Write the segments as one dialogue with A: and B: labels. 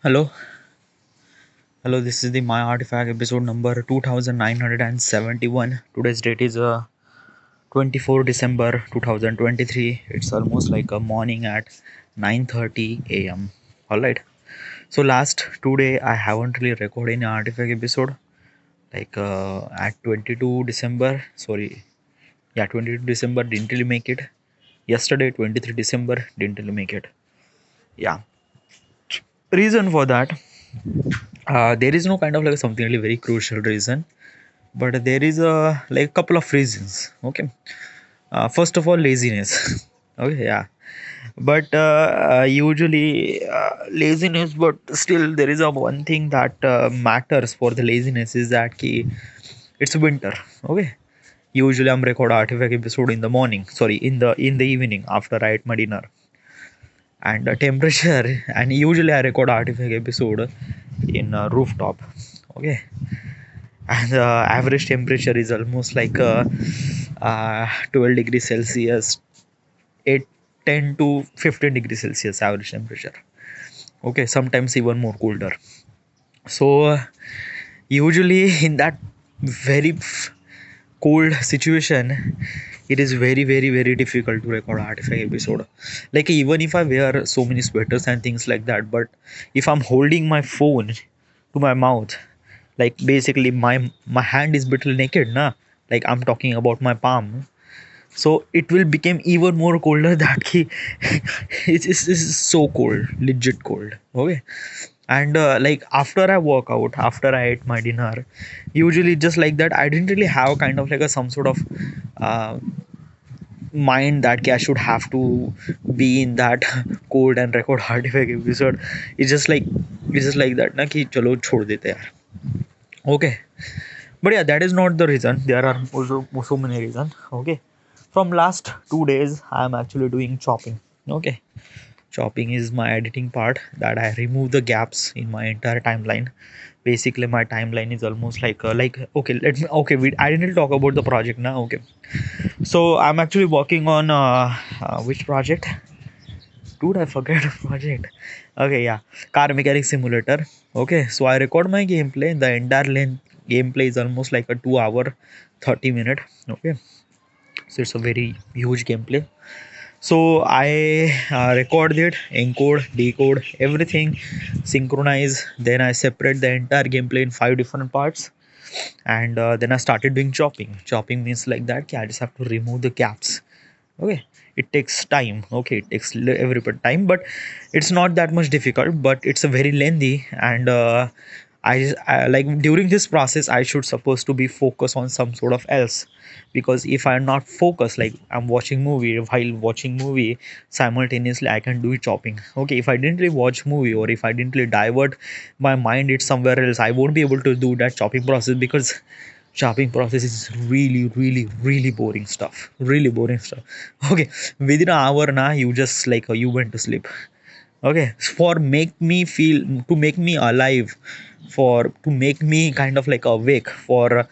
A: Hello, hello. This is the My Artifact episode number 2971. Today's date is 24 December 2023. It's almost like a morning at 9:30 a.m. All right. So last 2 day I haven't really recorded any Artifact episode. At 22 December. Sorry, yeah, 22 December didn't really make it. Yesterday 23 December didn't really make it. Yeah. Reason for that. There is no kind of like something really very crucial reason, but there is a like couple of reasons. Okay, first of all, laziness. Okay, yeah, but usually laziness, but still there is a one thing that matters for the laziness is that it's winter. Okay, usually I'm record artifact episode in the morning, sorry, in the evening after I eat my dinner, and temperature, and usually I record artifact episode in rooftop. Okay, and the average temperature is almost like 12 degrees celsius, 8 10 to 15 degrees celsius average temperature. Okay, sometimes even more colder. So usually in that very cold situation, it is very difficult to record artifact episode. Like even if I wear so many sweaters and things like that, but if I'm holding my phone to my mouth, like basically my hand is little naked na, like I'm talking about my palm, so it will become even more colder that he it's so cold, legit cold. Okay, and like after I work out, after I ate my dinner, usually just like that I didn't really have kind of like a some sort of uh, mind that I should have to be in that cold and record artifact episode. It's just like that na ki chalo chhod dete yaar. Okay, but yeah, that is not the reason. There are also so many reasons. Okay, from last 2 days I'm actually doing chopping. Okay, chopping is my editing part that I remove the gaps in my entire timeline. Basically my timeline is almost like okay, let me okay I didn't talk about the project now. Okay, so I'm actually working on which project, dude, I forget the project. Okay, yeah, car mechanic simulator. Okay, so I record my gameplay. The entire length gameplay is almost like a 2 hour 30 minute. Okay, so it's a very huge gameplay. So I record it, encode, decode everything, synchronize, then I separate the entire gameplay in 5 different parts, and then I started doing chopping. Chopping means like that I just have to remove the gaps. Okay, it takes time. Okay, it takes every bit time, but it's not that much difficult, but it's a very lengthy. And I like during this process I should supposed to be focused on some sort of else, because if I'm not focused, like I'm watching movie, while watching movie simultaneously I can do chopping. Okay, if I didn't really watch movie, or if I didn't really divert my mind it's somewhere else, I won't be able to do that chopping process, because chopping process is really boring stuff, really boring stuff. Okay, within an hour now you just like you went to sleep. Okay, for make me feel, to make me alive, for to make me kind of like awake for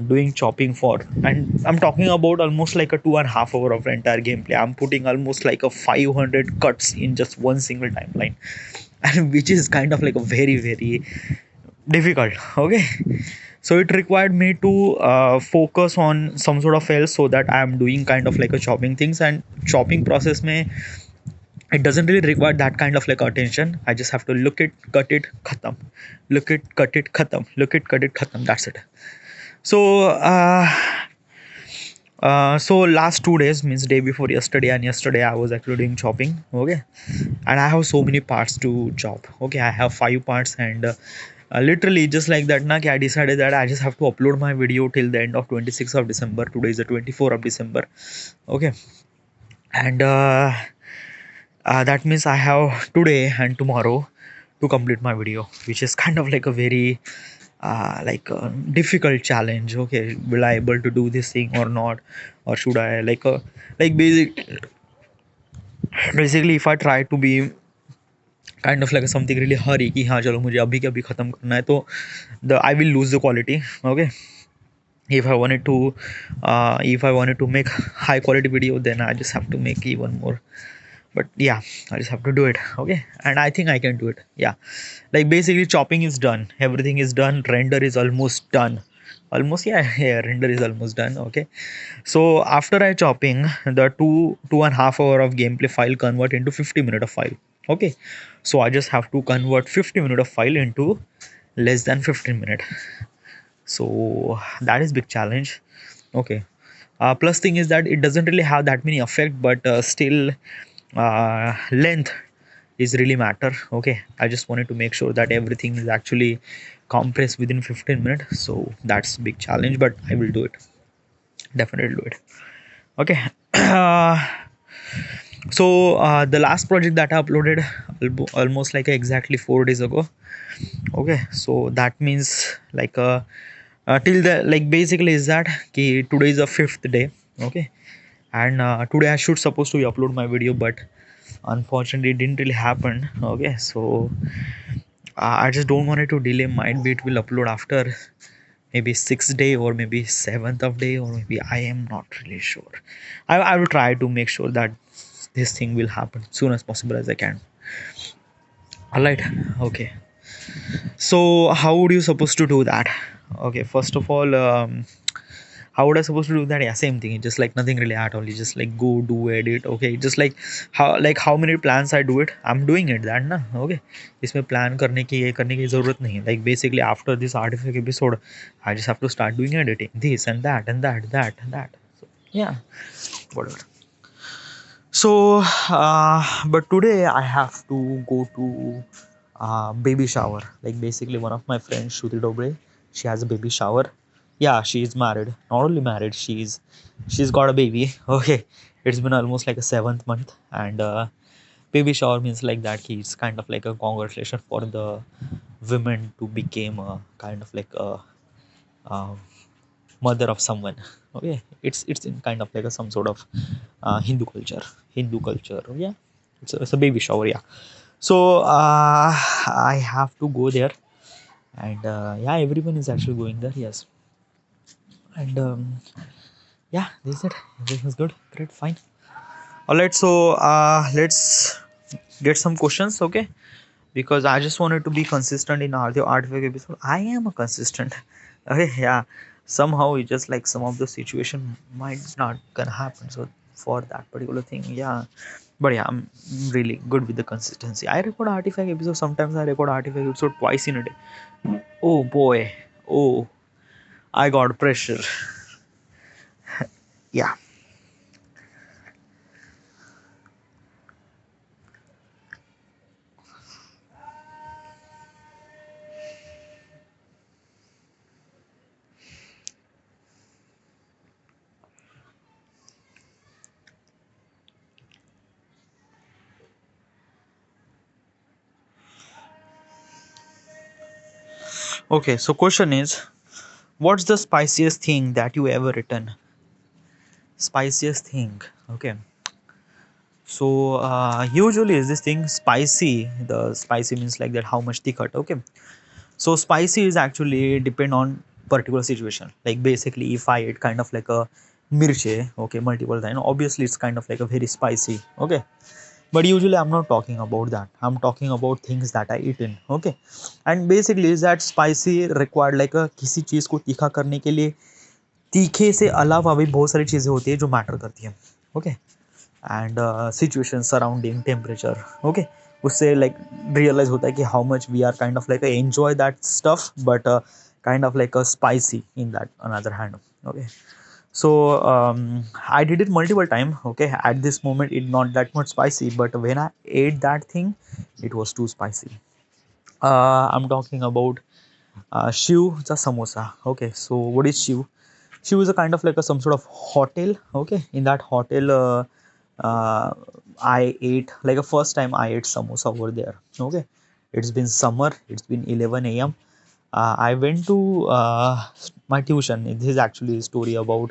A: doing chopping for, and I'm talking about almost like a 2.5 hour of entire gameplay. I'm putting almost like a 500 cuts in just one single timeline, and which is kind of like a very difficult. Okay, so it required me to focus on some sort of else, so that I am doing kind of like a chopping things, and chopping process may, it doesn't really require that kind of like attention. I just have to look it, cut it, khatam, look it, cut it, khatam, look it, cut it, khatam, that's it. So so last 2 days, means day before yesterday and yesterday, I was actually doing chopping. Okay, and I have so many parts to chop. Okay, I have 5 parts, and literally just like that na, I decided that I just have to upload my video till the end of 26th of December. Today is the 24th of December. Okay, and that means I have today and tomorrow to complete my video, which is kind of like a very like a difficult challenge. Okay, will I able to do this thing or not, or should I like basically if I try to be kind of like something really hurry कि हाँ चलो मुझे अभी के अभी खत्म करना है, तो the I will lose the quality. Okay, if I wanted to make high quality video, then I just have to make even more. but yeah, I just have to do it. Okay, and I think I can do it. Yeah, like basically chopping is done, everything is done, render is almost done, almost. Yeah, yeah, render is almost done. Okay, so after I chopping, the two and a half hour of gameplay file convert into 50 minute of file. Okay, so I just have to convert 50 minute of file into less than 15 minute. So that is big challenge. Okay, plus thing is that it doesn't really have that many effect, but still length is really matter. Okay, I just wanted to make sure that everything is actually compressed within 15 minutes, so that's big challenge, but I will do it, definitely do it. Okay. So the last project that I uploaded almost like exactly 4 days ago. Okay, so that means like till the like basically is that today is the fifth day. Okay, and today I should supposed to upload my video, but unfortunately it didn't really happen. Okay, so I just don't want it to delay. Might be it will upload after maybe sixth day or maybe seventh of day, or maybe I am not really sure. I will try to make sure that this thing will happen soon as possible as I can. All right. Okay, so how would you supposed to do that? Okay, first of all, how would I supposed to do that? Yeah, same thing. It's just like nothing really at all. You just like go do edit. Okay, just like how many plans I do it. I'm doing it that ना. Okay, इसमें plan करने की ये करने की ज़रूरत नहीं है. Like basically after this artifact episode, I just have to start doing editing this and that and that and that. So yeah, whatever. So, but today I have to go to baby shower. Like basically, one of my friends, Shruti Dobre, she has a baby shower. Yeah, she is married. Not only married, she's got a baby. Okay, it's been almost like a seventh month, and baby shower means like that. It's kind of like a congratulation for the women to become a kind of like a mother of someone. Okay, it's in kind of like some sort of hindu culture. Yeah, it's a baby shower. Yeah, so I have to go there, and yeah, everyone is actually going there. Yes, and yeah, this is it. Everything is good, great, fine. All right, so let's get some questions. Okay, because I just wanted to be consistent in the artifact episode. I am a consistent. Okay, yeah. Somehow it's just like some of the situation might not gonna happen. So for that particular thing, yeah. But yeah, I'm really good with the consistency. I record artifact episode. Sometimes I record artifact episode twice in a day. Oh boy. Oh, I got pressure. Yeah. Okay. So question is, what's the spiciest thing that you ever written? Spiciest thing. Okay. So usually is this thing spicy. The spicy means like that how much thick. Okay. So spicy is actually depend on particular situation. Like basically, if I eat kind of like a mirche, okay, multiple times, obviously it's kind of like a very spicy. Okay. But usually I'm not talking about that. I'm talking about things that I eat in. Okay. And basically is that spicy required like a किसी चीज को तीखा करने के लिए तीखे से अलावा भी बहुत सारी चीजें होती है जो मैटर करती है. Okay. And situation surrounding temperature. Okay, उससे लाइक रियलाइज होता है कि how much we are kind of like enjoy that stuff, but kind of like a spicy in that another hand. Okay, so I did it multiple time. Okay, at this moment it not that much spicy, but when I ate that thing it was too spicy. I'm talking about Shiv the samosa. Okay, so what is Shiv? Shiv is a kind of like a some sort of hotel. Okay, in that hotel, I ate like a first time I ate samosa over there. Okay, it's been summer. It's been 11 a.m. I went to my tuition. This is actually a story about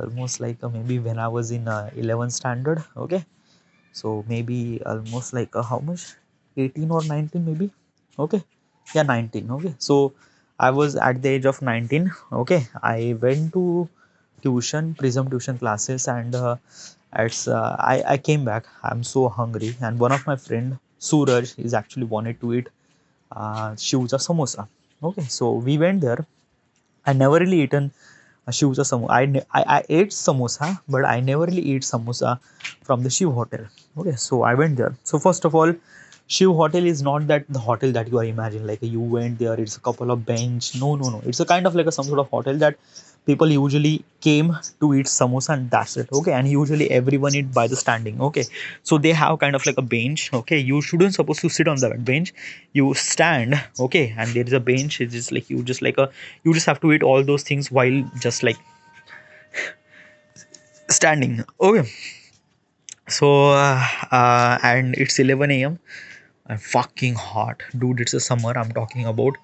A: almost like maybe when I was in 11th standard. Okay, so maybe almost like how much, 18 or 19 maybe. Okay, yeah, 19. Okay, so I was at the age of 19. Okay, I went to tuition, Prism tuition classes, and I came back. I'm so hungry, and one of my friend Suraj is actually wanted to eat she was a samosa. Okay, so we went there. I never really eaten a Shiv samosa. I ate samosa, but I never really eat samosa from the Shiv hotel. Okay, so I went there. So first of all, Shiv hotel is not that the hotel that you are imagining. Like you went there, it's a couple of bench. No, no, no. It's a kind of like a some sort of hotel that people usually came to eat samosa and that's it. Okay, and usually everyone eat by the standing. Okay, so they have kind of like a bench. Okay, you shouldn't supposed to sit on that bench. You stand. Okay, and there is a bench. It's just like you just have to eat all those things while just like standing. Okay, so and it's 11 a.m. I'm fucking hot, dude. It's a summer I'm talking about,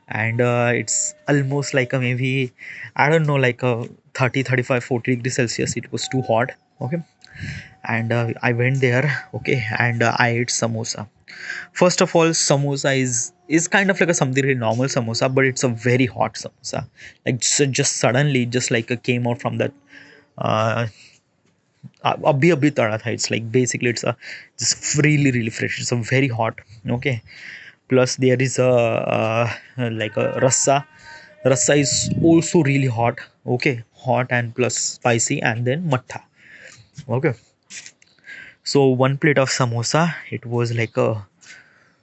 A: and it's almost like a maybe I don't know like a 30, 35, 40 degrees Celsius. It was too hot. Okay, and I went there. Okay, and I ate samosa. First of all, samosa is kind of like a something really normal samosa, but it's a very hot samosa. Like just suddenly, just like came out from that uh, abhi tada tha. It's like basically it's a just really really fresh. It's a very hot. Okay, plus there is a like a rasa. Rasa is also really hot. Okay, hot and plus spicy, and then matha. Okay, so one plate of samosa. It was like a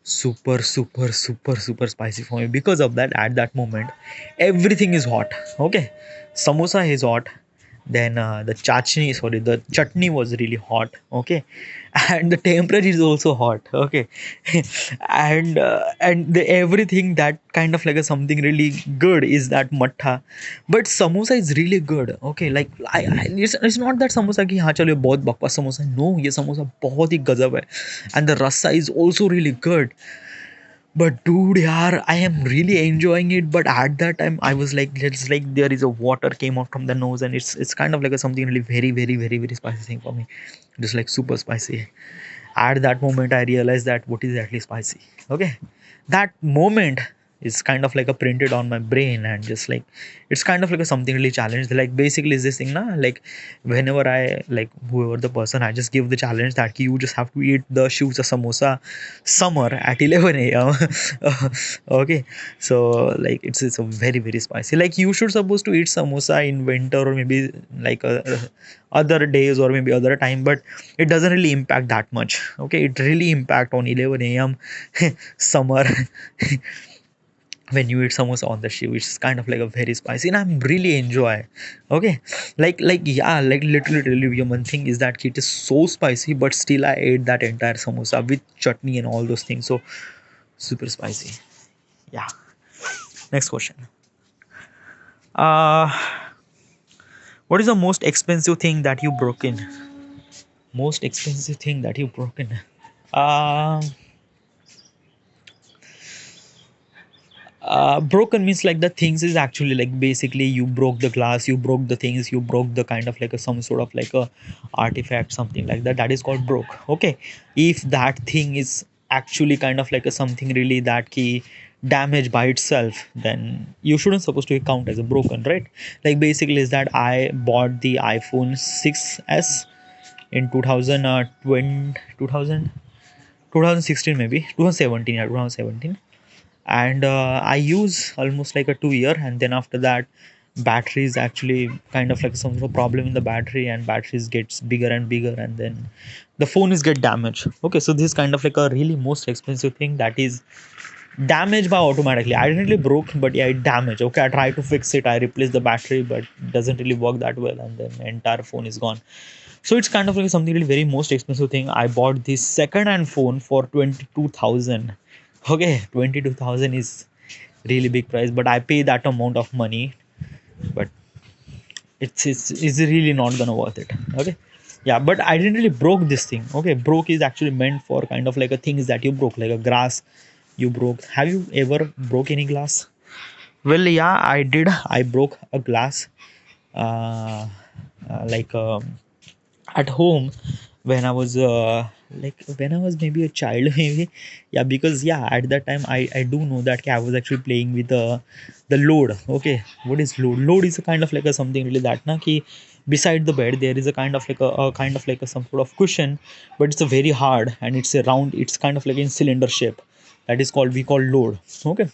A: super spicy for me. Because of that, at that moment everything is hot. Okay, samosa is hot, then the chutney, sorry, the chutney was really hot. Okay, and the temperature is also hot. Okay, and the everything that kind of like a something really good is that matha. But samosa is really good. Okay, like it's not that samosa ki हाँ चलो ये बहुत बकवास samosa है. No, ये samosa बहुत ही गजब है. And the rasa is also really good. But dude, yaar, I am really enjoying it. But at that time, I was like, it's like there is a water came out from the nose, and it's kind of like a something really very spicy thing for me, just like super spicy. At that moment, I realized that what is actually spicy. Okay, that moment is kind of like a printed on my brain, and just like it's kind of like a something really challenged. Like basically, is this thing na like whenever I like whoever the person, I just give the challenge that you just have to eat the shoes of samosa summer at 11 a.m. Okay, so like it's a very spicy. Like you should supposed to eat samosa in winter or maybe like other days or maybe other time, but it doesn't really impact that much. Okay, it really impact on 11 a.m. summer when you eat samosa on the shoe, which is kind of like a very spicy, and I'm really enjoy. Okay, like yeah, like literally one thing is that it is so spicy, but still I ate that entire samosa with chutney and all those things. So super spicy. Yeah. Next question. Uh, what is the most expensive thing that you broken? Most expensive thing that you broken? Uh, broken means like the things is actually like basically you broke the glass, you broke the things, you broke the kind of like a some sort of like a artifact, something like that. That is called broke. Okay, if that thing is actually kind of like a something really that key damage by itself, then you shouldn't supposed to count as a broken, right? Like basically is that I bought the iPhone 6s in 2020 2016 maybe 2017, yeah, 2017. And I use almost like a 2 year, and then after that battery is actually kind of like some sort of problem in the battery, and batteries gets bigger and bigger, and then the phone is get damaged. Okay, so this is kind of like a really most expensive thing that is damaged by automatically. I didn't really broke, but yeah, it damaged. Okay, I tried to fix it, I replaced the battery, but it doesn't really work that well, and then the entire phone is gone. So it's kind of like something really very most expensive thing. I bought this second hand phone for 22,000. Okay, 22,000 is really big price, but I pay that amount of money, but it's really not gonna worth it. Okay, yeah, but I didn't really broke this thing. Okay, broke is actually meant for kind of like a things that you broke, like a grass you broke. Have you ever broke any glass? Well, yeah, I did. I broke a glass uh, like at home when I was Like when I was maybe a child, maybe. Yeah, because yeah, at that time I do know that I was actually playing with the load. Okay, what is load? Load is a kind of like a something really that na ki beside the bed there is a kind of like a kind of like a some sort of cushion, but it's a very hard and it's a round. It's kind of like in cylinder shape. That is called we call load. Okay,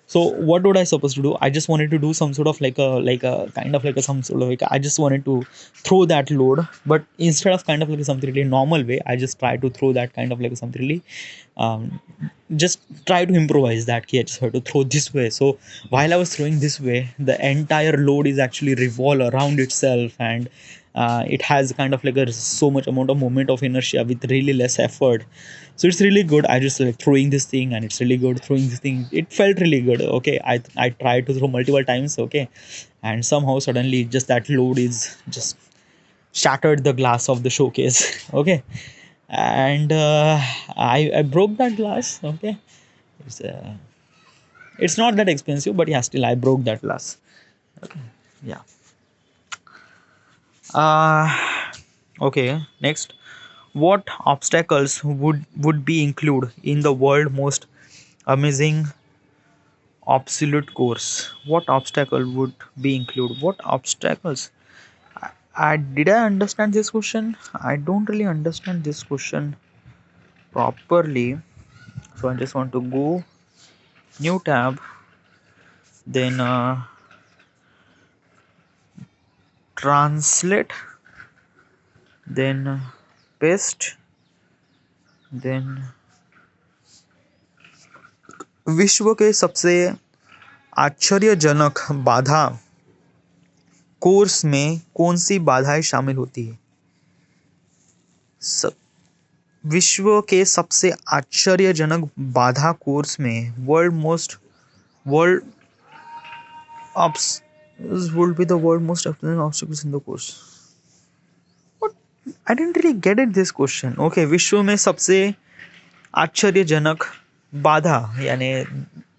A: so what would I supposed to do? I just wanted to do some sort of like a kind of like a some sort of like I just wanted to throw that load, but instead of kind of like something really normal way, I just try to throw that kind of like something really um, just try to improvise that key. I just have to throw this way. So while I was throwing this way, the entire load is actually revolve around itself, and it has kind of like a so much amount of moment of inertia with really less effort. So it's really good. I just like throwing this thing, and it's really good throwing this thing. It felt really good. Okay, I tried to throw multiple times. Okay, and somehow suddenly just that load is just shattered the glass of the showcase. Okay, and I broke that glass. Okay, it's uh, it's not that expensive, but yeah, still I broke that glass. Okay, yeah. uh okay, next, what obstacles would be included in the world most amazing obsolete course? What obstacle would be included? What obstacles? I did I understand this question? I don't really understand this question properly. So I just want to go new tab, then translate, then paste, then विश्व के सबसे आश्चर्यजनक बाधा course में कौन सी बाधाएं शामिल होती है? स- विश्व के सबसे आश्चर्यजनक बाधा कोर्स में world would be the world most obstacles in the course. What? I didn't really get it this question. Okay, विश्व में सबसे आश्चर्यजनक बाधा यानी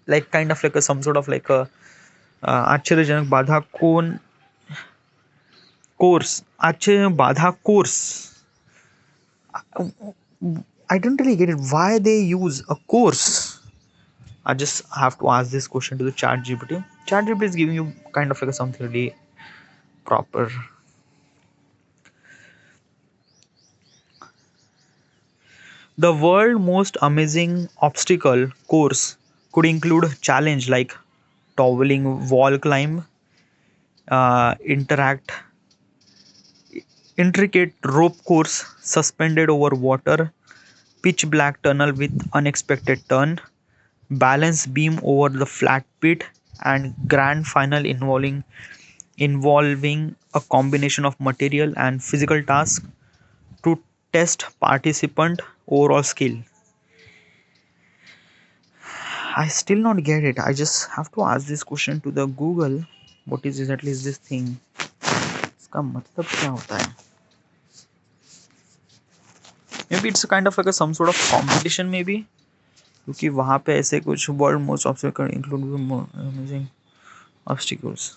A: like kind of like a some sort of like a आश्चर्यजनक बाधा कौन कोर्स आश्चर्य बाधा course. I don't really get it why they use a course. I just have to ask this question to the chat GPT. Chat GPT is giving you kind of like a something really proper. The world most amazing obstacle course could include challenge like toweling wall climb, interact intricate rope course suspended over water, pitch black tunnel with unexpected turn, balance beam over the flat pit, and grand final involving a combination of material and physical task to test participant overall skill. I still not get it. I just have to ask this question to the Google. What is exactly is this thing? इसका मतलब क्या होता है? Maybe it's a kind of like a some sort of competition maybe. क्योंकि वहाँ पे ऐसे कुछ world most obstacle include amazing obstacles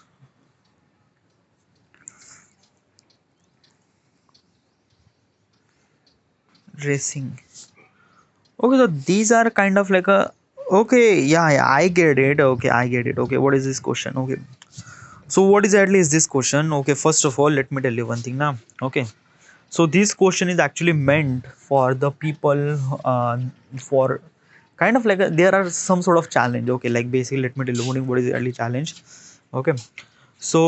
A: racing. Okay, so these are kind of like a okay, yeah, I get it. Okay, I get it. Okay, what is this question? Okay, so what exactly is this question? Okay, first of all, let me tell you one thing now. Okay, so this question is actually meant for the people for kind of like there are some sort of challenge. Okay, like basically, let me tell you what is the early challenge. Okay, so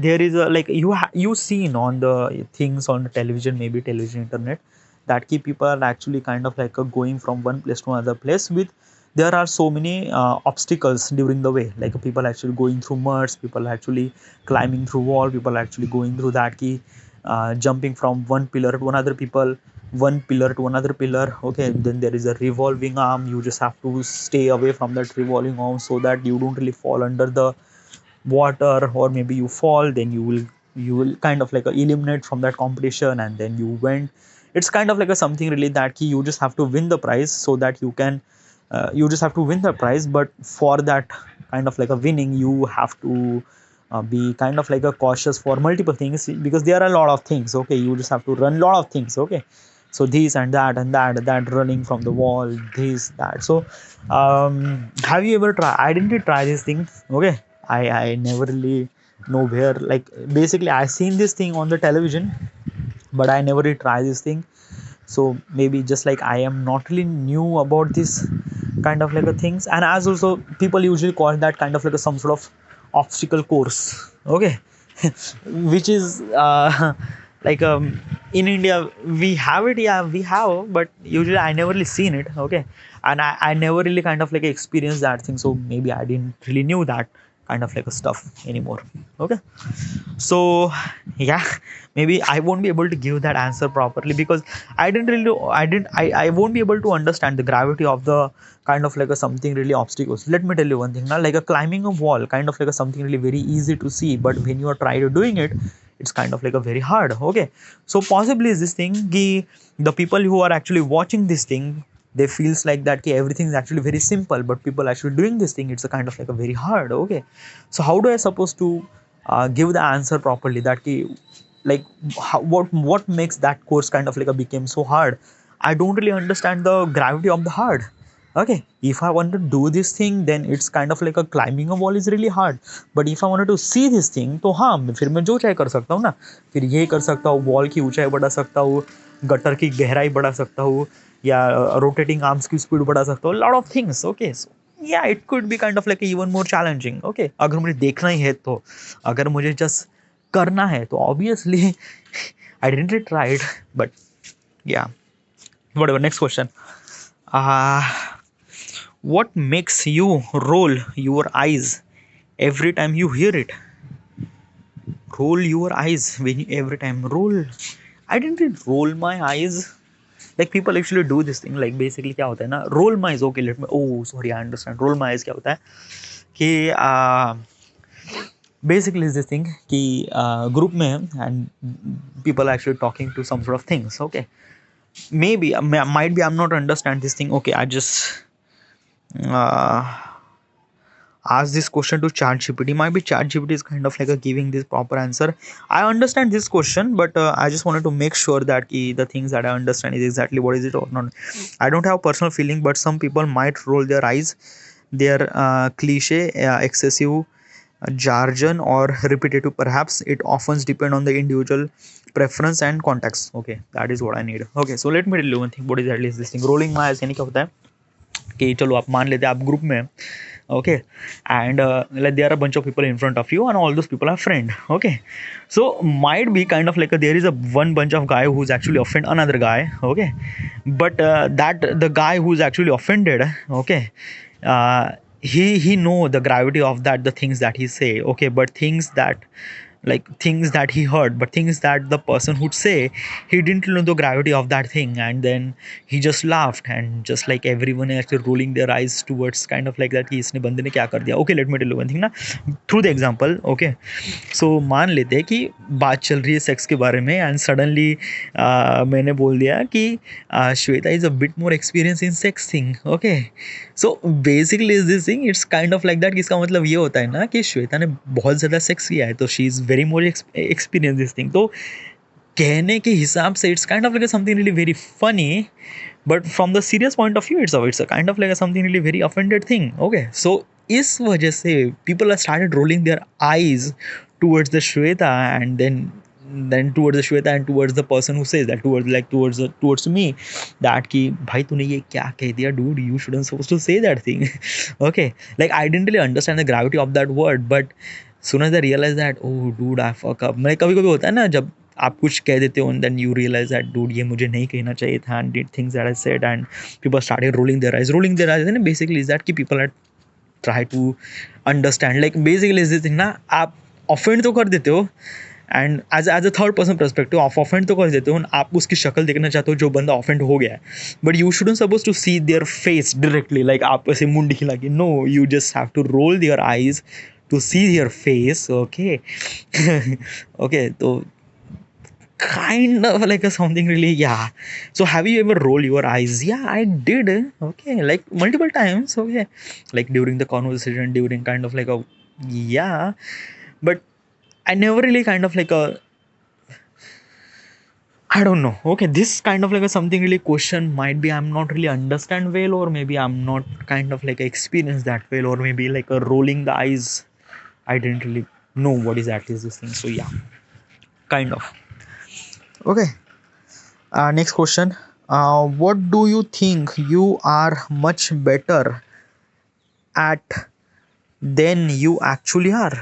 A: there is a like you seen on the things on the television, maybe television, internet, that key people are actually kind of like going from one place to another place with there are so many obstacles during the way, like people actually going through muds, people actually climbing through wall, people actually going through that key jumping from one pillar to another people, one pillar to another pillar. Okay, then there is a revolving arm, you just have to stay away from that revolving arm so that you don't really fall under the water, or maybe you fall, then you will kind of like eliminate from that competition, and then you win. It's kind of like a something really that key you just have to win the prize so that you can you just have to win the prize, but for that kind of like a winning you have to be kind of like a cautious for multiple things because there are a lot of things. Okay, you just have to run a lot of things. Okay, So this and that and that running from the wall, this that. So have you ever tried? I didn't try this thing. Okay, I never really know where. Like basically, I seen this thing on the television, but I never really try this thing. So maybe just like I am not really new about this kind of like a things, and as also people usually call that kind of like a some sort of obstacle course. Okay, which is like in India we have it, yeah, we have, but usually I never really seen it. Okay, and I never really kind of like experienced that thing, so maybe I didn't really knew that kind of like a stuff anymore. Okay, so yeah, maybe I won't be able to give that answer properly because I didn't really I won't be able to understand the gravity of the kind of like a something really obstacles. Let me tell you one thing now, like a climbing a wall kind of like a something really very easy to see, but when you are trying to doing it, it's kind of like a very hard. Okay, so possibly is this thing the people who are actually watching this thing, they feels like that everything is actually very simple, but people actually doing this thing, it's a kind of like a very hard. Okay, so how do I supposed to give the answer properly that like what makes that course kind of like a became so hard? I don't really understand the gravity of the hard. Okay, if I want to do this thing, then it's kind of like a climbing a wall is really hard, but if I wanted to see this thing, तो हाँ फिर मैं जो चाहे कर सकता हूँ ना, फिर ये कर सकता हूँ, वॉल की ऊंचाई बढ़ा सकता हूँ, गटर की गहराई बढ़ा सकता हूँ, या रोटेटिंग आर्म्स की स्पीड बढ़ा सकता हूँ, लॉट ऑफ थिंग्स. ओके, या it could be kind of like even more challenging. Okay, अगर मुझे देखना ही है तो, अगर मुझे जस्ट करना है तो obviously I didn't try it, but या whatever. Next question. What makes you roll your eyes every time you hear it? Roll your eyes when you, every time roll. I didn't really roll my eyes. Like people actually do this thing. Like basically क्या होता है ना, roll my eyes. Okay, let me. Oh, sorry, I understand. Roll my eyes क्या होता है कि basically is this thing कि group में and people are actually talking to some sort of things. Okay, maybe might be I'm not understand this thing. Okay, I just uh, ask this question to ChatGPT. Might be ChatGPT is kind of like a giving this proper answer. I understand this question, but I just wanted to make sure that the things that I understand is exactly what is it or not. I don't have personal feeling, but some people might roll their eyes. Their cliche, excessive jargon or repetitive. Perhaps it often depend on the individual preference and context. Okay, that is what I need. Okay, so let me tell you one thing. What is at least this thing? Rolling my eyes यानी क्या होता है कि चलो आप मान लेते हैं आप ग्रुप में, okay, and like there are a bunch of people in front of you and all those people are friend. Okay, so might be kind of like there is a one bunch of guy who's actually offend another guy. Okay, but that the guy who's actually offended, okay, uh, he know the gravity of that the things that he say. Okay, but things that like things that he heard, but things that the person would say, he didn't know the gravity of that thing, and then he just laughed, and just like everyone actually rolling their eyes towards kind of like that कि इसने बंदे ने क्या कर दिया. Okay, let me tell you one thing ना, through the example. Okay, so मान लेते हैं कि बात चल रही है सेक्स के बारे में, एंड सडनली मैंने बोल दिया कि Shweta is a bit more experience in sex thing. Okay, so basically is this thing, it's kind of like that. इसका मतलब ये होता है ना कि श्वेता ने बहुत ज़्यादा सेक्स किया है, तो she is very more experience this thing. तो कहने के हिसाब से it's kind of like something really very funny, but from the serious point of view it's a kind of like something really very offended thing. Okay, so इस वजह से people are started rolling their eyes towards the Shweta, and then towards the Shweta and towards the person who says that, towards me, that कि भाई तूने ये क्या कह दिया dude, you shouldn't supposed to say that thing. Okay, like I didn't really understand the gravity of that word, but soon as I realized that, oh dude I fuck up. मैं कभी कभी होता है ना जब आप कुछ कह देते हो and then you realize that dude ये मुझे नहीं कहना चाहिए था, and did things that I said, and people started rolling their eyes, and basically is that कि people are try to understand, like basically is this thing ना, आप offend तो कर देते हो, and as a third person perspective आप offend तो कर देते हो, आप उसकी शक्ल देखना चाहते हो जो बंदा ऑफेंड हो गया है, but you shouldn't suppose to see their face directly, like आप ऐसे मुंडी हिला के, no, you just have to roll their eyes to see their face. Okay, okay, तो kind of like a something really, yeah. So have you ever rolled your eyes? Yeah, I did. Okay, like multiple times. Okay, like during the conversation, during kind of like a, yeah, but I never really kind of like a, I don't know. Okay, this kind of like a something really question might be I'm not really understand well, or maybe I'm not kind of like experience that well, or maybe like a rolling the eyes. I didn't really know what is at least this thing. So yeah, kind of. Okay. Next question. What do you think you are much better at than you actually are?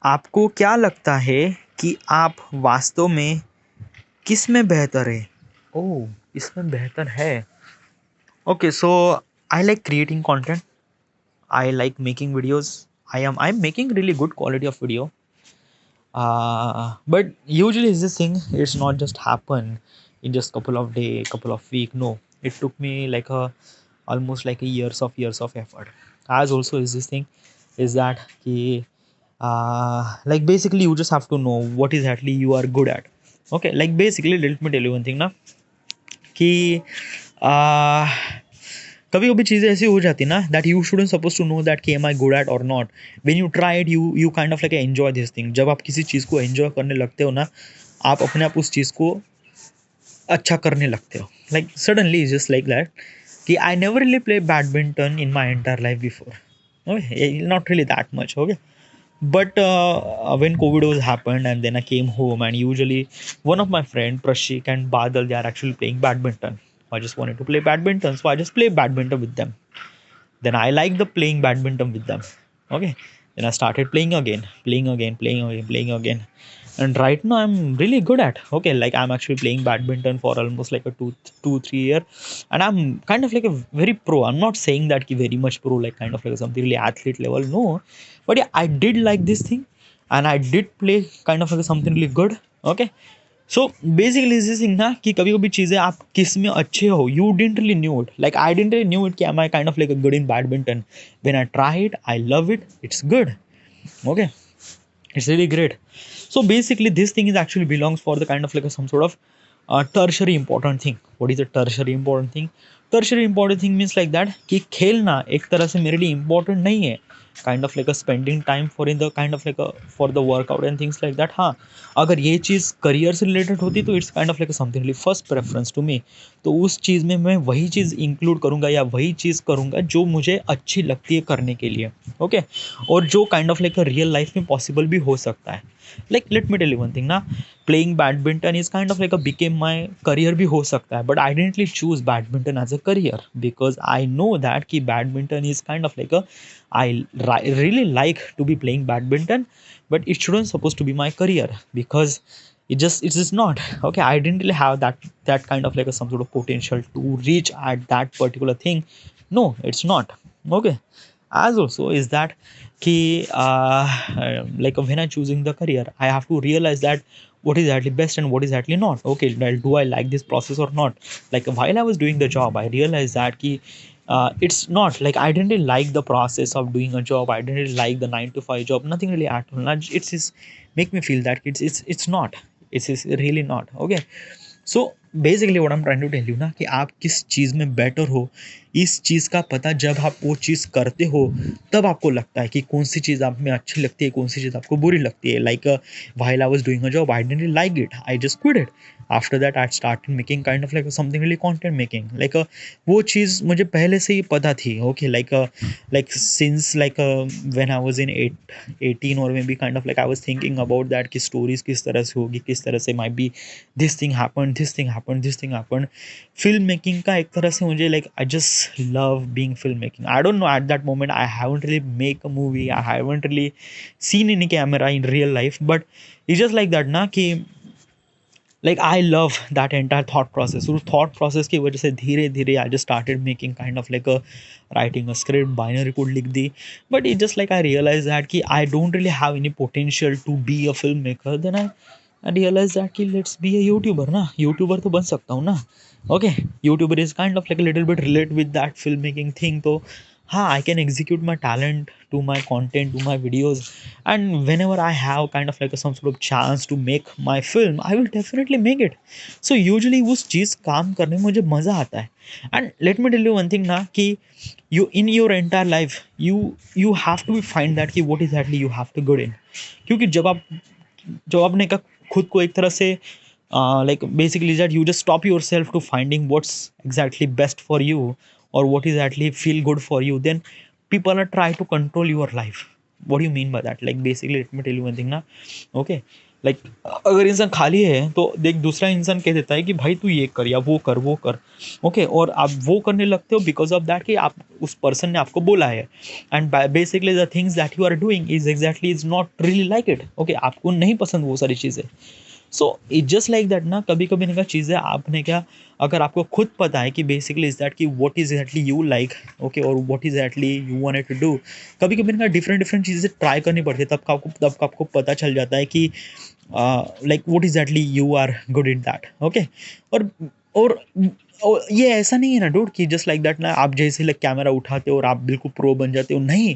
A: आपको क्या लगता है कि आप वास्तव में किस में बेहतर है? ओह, इसमें बेहतर है. Okay, so I like creating content. I like making videos. I'm making really good quality of video. But usually is this thing. It's not just happen in just couple of day, couple of week. No, it took me like a almost like a years of effort. As also is this thing, is that ki, like basically you just have to know what exactly you are good at. Okay, like basically let me tell you one thing ना कि कभी कभी चीज़ें ऐसी हो जाती ना that you shouldn't suppose to know that कि एम आई गुड एट और not. When you try it you kind of like enjoy this thing. जब आप किसी चीज़ को एंजॉय करने लगते हो ना, आप अपने आप उस चीज़ को अच्छा करने लगते हो. Like suddenly is just like that कि I never really play badminton in my entire life before. Okay, not really that much. Okay, but when covid was happened and then I came home, and usually one of my friend Prashik and Badal, they are actually playing badminton. I just wanted to play badminton, so I just play badminton with them. Then I like the playing badminton with them. Okay, then I started playing again, and right now I'm really good at. Okay, like I'm actually playing badminton for almost like a 2 3 year, and I'm kind of like a very pro. I'm not saying that ki very much pro, like kind of like something really athlete level. No, but yeah, I did like this thing, and I did play kind of like something really good. Okay, so basically is thing ना कि कभी कभी चीज़ें आप किस में अच्छे हो, you didn't really knew it. Like I didn't really knew it कि am I kind of like good in badminton. When I try it I love it, it's good. Okay, it's really great. So basically this thing is actually belongs for the kind of like a, some sort of tertiary important thing. What is a tertiary important thing? Tertiary important thing means like that कि खेलना एक तरह से मेरे लिए important नहीं है. Kind of like a spending time for in the kind of like for the workout and things like that. हाँ, अगर ये चीज़ करियर से रिलेटेड होती तो it's kind of like something first preference to me. तो उस चीज़ में मैं वही चीज़ इंक्लूड करूँगा या वही चीज़ करूँगा जो मुझे अच्छी लगती है करने के लिए. ओके, और जो kind of like real life में पॉसिबल भी हो सकता है. Like let me tell you one thing ना, playing badminton is kind of like a became my career भी हो सकता है. But I didn't choose badminton as a career because I know that कि badminton is kind of like a really like to be playing badminton, but it shouldn't supposed to be my career because it is not. Okay, I didn't really have that kind of like a, some sort of potential to reach at that particular thing. No, it's not. Okay, as also is that ki like when I choosing the career, I have to realize that what is actually best and what is actually not. Okay, well, do I like this process or not? Like while I was doing the job, I realized that ki it's not like I didn't really like the process of doing a job. I didn't really like the 9 to 5 job. Nothing really at all. It's just make me feel that it's not. It's really not. Okay, so basically what I am trying to tell you ना कि आप किस चीज़ में better हो, इस चीज़ का पता जब आप वो चीज़ करते हो तब आपको लगता है कि कौन सी चीज़ आप में अच्छी लगती है, कौन सी चीज़ आपको बुरी लगती है. Like while I was doing a job I didn't like it, I just quit it. After that I started making kind of like something really content making. Like वो चीज़ मुझे पहले से ही पता थी. Okay, like since like when I was in 18 और may be kind of like I was thinking about that कि stories किस तरह से होगी, किस तरह से might be this thing happened. Film making का एक तरह से मुझे like I just love being film making. I don't know at that moment I haven't really make a movie, I haven't really seen in camera in real life, but it's just like that ना कि like I love that entire thought process. उस thought process की वजह से धीरे धीरे I just started making kind of like writing a script, binary code लिख दी. But it just like I realise that कि I don't really have any potential to be a film maker. Then I realise that कि let's be a YouTuber ना, YouTuber तो बन सकता हूँ ना. Okay, YouTuber is kind of like little bit relate with that film making thing. तो I can execute my talent to my content, to my videos, and whenever I have kind of like a, some sort of chance to make my film, I will definitely make it. So usually उस चीज़ काम करने में मुझे मज़ा आता है. And let me tell you one thing ना कि you in your entire life you have to find that कि what exactly you have to good in. क्योंकि जब आपने का खुद को एक तरह से like basically that you just stop yourself to finding what's exactly best for you or what is actually feel good for you, then people are try to control your life. What do you mean by that? Like basically let me tell you one thing ना. Okay, like अगर इंसान खाली है तो देख दूसरा इंसान कह देता है कि भाई तू ये कर या वो कर वो कर. ओके, और आप वो करने लगते हो बिकॉज ऑफ दैट कि आप उस पर्सन ने आपको बोला है. And basically the things that you are doing is exactly is not really like it. Okay, आपको नहीं पसंद वो सारी चीज़ें. So it just like that ना, कभी कभी नहीं चीज़ें आपने क्या, अगर आपको खुद पता है कि बेसिकली इज दैट कि what is actually you like. Okay, और what is actually you wanted to do. कभी कभी ना डिफरेंट डिफरेंट चीज़ें ट्राई करनी पड़ती है, तब आपको पता चल जाता है कि like what is actually you are good in that. Okay, और और और ये ऐसा नहीं है ना डूड कि जस्ट लाइक दैट ना आप जैसे लाइक कैमरा उठाते हो और आप बिल्कुल प्रो बन जाते हो. नहीं,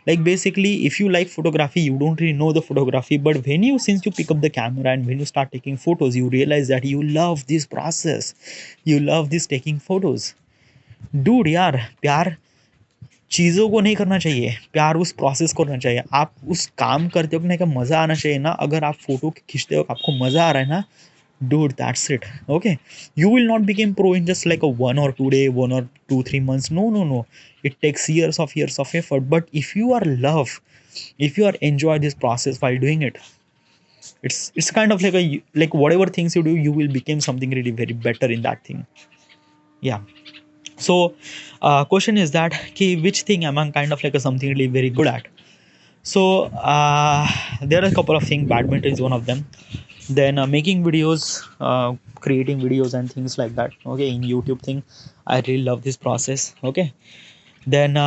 A: like basically if you like photography you don't really know the photography, but when you since you pick up the camera and when you start taking photos you realize that you love this process, you love this taking photos. Dude यार, प्यार चीज़ों को नहीं करना चाहिए, प्यार उस process को करना चाहिए. आप उस काम करते हो का मज़ा आना चाहिए ना. अगर आप फोटो खींचते हो आपको मज़ा आ रहा है ना, dude, that's it. Okay, you will not become pro in just like a 1 or 2 day, 1 or 2 3 months. No, no, no, it takes years of effort. But if you are love, if you are enjoy this process while doing it, it's kind of like a, like whatever things you do you will become something really very better in that thing. Yeah. So question is that ki which thing am I kind of like a something really very good at. So there are a couple of things. Badminton is one of them. Then making videos, creating videos and things like that. Okay, in YouTube thing, I really love this process. Okay, then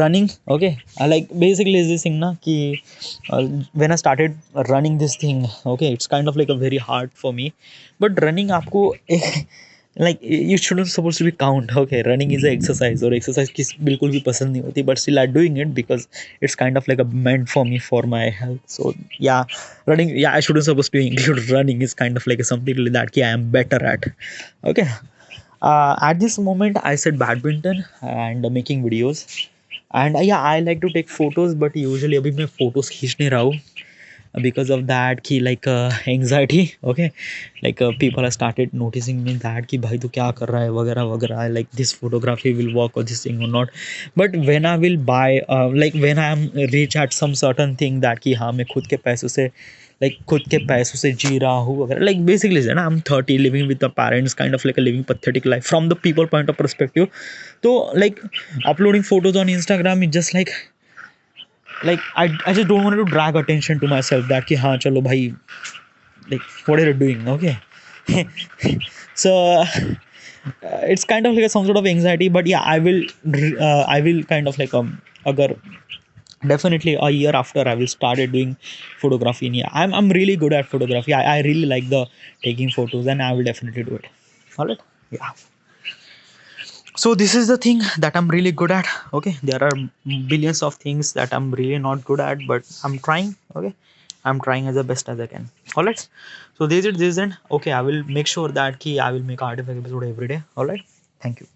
A: running. Okay, I like basically is this thing na ki when I started running this thing. Okay, it's kind of like a very hard for me, but running आपको like you shouldn't supposed to be count. Okay, running is a exercise और exercise किस बिल्कुल भी पसंद नहीं होती, but still I'm doing it because it's kind of like a meant for me for my health. So yeah, running, yeah, I shouldn't supposed to include running is kind of like something like that I am better at. Okay, at this moment I said badminton and making videos. And yeah, I like to take photos, but usually अभी मैं photos खींच नहीं रहा हूँ because of that कि like anxiety. Okay, like people have started noticing me that कि भाई तू क्या कर रहा है वगैरह वगैरह, like this photography will work or this thing or not. But when I will buy like when I am reach at some certain thing that कि हाँ मैं खुद के पैसों से like खुद के पैसों से जी रहा हूँ वगैरह, like basically है ना, I'm 30 living with the parents, kind of like a living pathetic life from the people point of perspective. So like uploading photos on Instagram is just like I just don't want to drag attention to myself that कि हाँ चलो भाई, like what are you doing. Okay. So it's kind of like some sort of anxiety, but yeah, I will kind of like agar definitely a year after I will started doing photography. And yeah, I'm really good at photography. I really like the taking photos and I will definitely do it. All right. Yeah. So this is the thing that I'm really good at. Okay, there are billions of things that I'm really not good at, but I'm trying. Okay, I'm trying as the best as I can. All right. So this is it. Okay, I will make sure that I will make artifact episode every day. All right. Thank you.